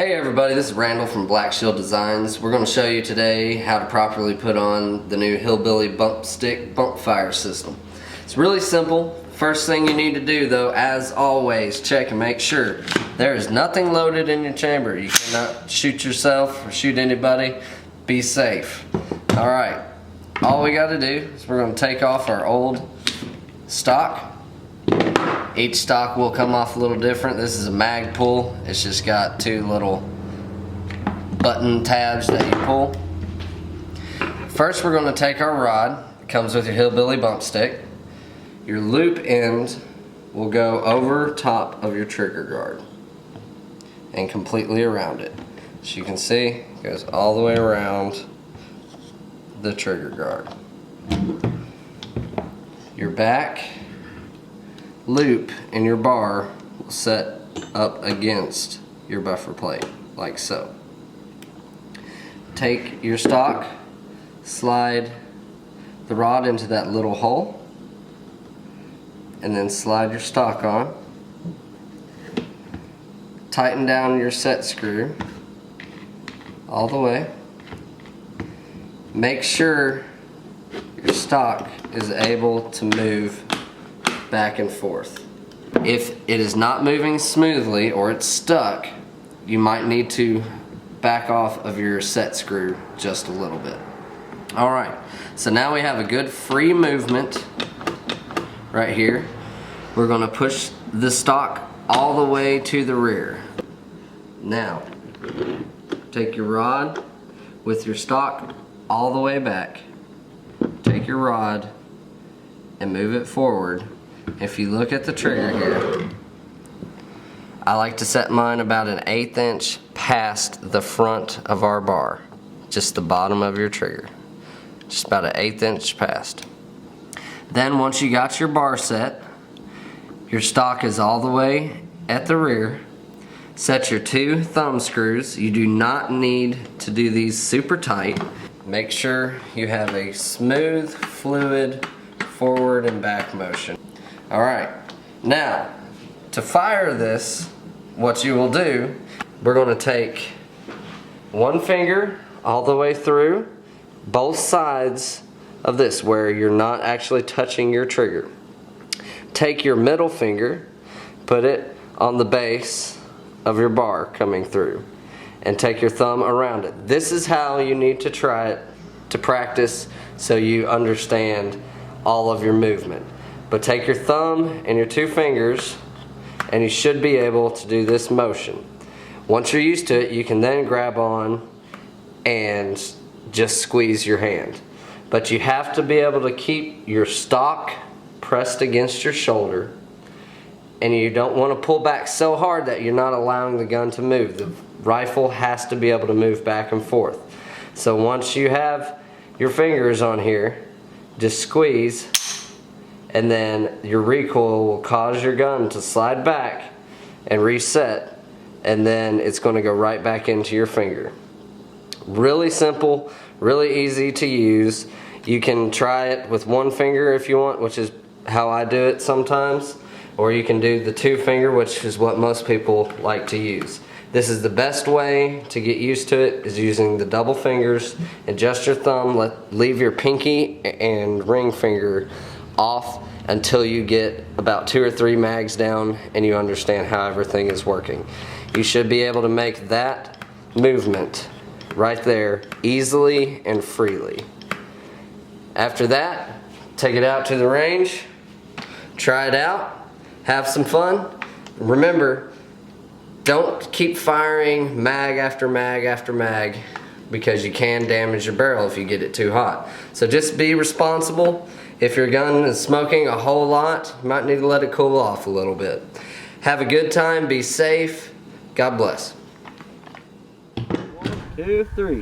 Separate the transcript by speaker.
Speaker 1: Hey everybody, this is Randall from Black Sheild Designs. We're going to show you today how to properly put on the new Hillbilly Bumpstick bump fire system. It's really simple. First thing you need to do though, as always, check and make sure there is nothing loaded in your chamber. You cannot shoot yourself or shoot anybody. Be safe. Alright, all we got to do is we're going to take off our old stock. Each stock will come off a little different. This is a mag pull. It's just got two little button tabs that you pull. First we're going to take our rod. It comes with your Hillbilly Bumpstick. Your loop end will go over top of your trigger guard and completely around it. As you can see, it goes all the way around the trigger guard. Your back loop in your bar will set up against your buffer plate, like so. Take your stock, slide the rod into that little hole, and then slide your stock on. Tighten down your set screw all the way. Make sure your stock is able to move back and forth. If it is not moving smoothly or it's stuck, you might need to back off of your set screw just a little bit. Alright, so now we have a good free movement right here. We're going to push the stock all the way to the rear. Now, take your rod with your stock all the way back. Take your rod and move it forward. If you look at the trigger here, I like to set mine about an 1/8 inch past the front of our bar, just the bottom of your trigger, just about an 1/8 inch past. Then once you got your bar set, your stock is all the way at the rear. Set your 2 thumb screws. You do not need to do these super tight. Make sure you have a smooth, fluid forward and back motion. Alright, now to fire this, what you will do, we're going to take one finger all the way through both sides of this where you're not actually touching your trigger. Take your middle finger, put it on the base of your bar coming through, and take your thumb around it. This is how you need to try it to practice so you understand all of your movement. But take your thumb and your 2 fingers and you should be able to do this motion. Once you're used to it, you can then grab on and just squeeze your hand. But you have to be able to keep your stock pressed against your shoulder, and you don't want to pull back so hard that you're not allowing the gun to move. The rifle has to be able to move back and forth. So once you have your fingers on here, just squeeze, and then your recoil will cause your gun to slide back and reset, and then it's going to go right back into your finger. Really simple, really easy to use. You can try it with 1 finger if you want, which is how I do it sometimes, or you can do the 2 finger, which is what most people like to use. This is the best way to get used to it, is using the double fingers and just your thumb. Leave your pinky and ring finger off until you get about 2 or 3 mags down and you understand how everything is working. You should be able to make that movement right there easily and freely. After that, take it out to the range, try it out, have some fun. Remember, don't keep firing mag after mag after mag, because you can damage your barrel if you get it too hot. So just be responsible. If your gun is smoking a whole lot, you might need to let it cool off a little bit. Have a good time, be safe, God bless. 1, 2, 3.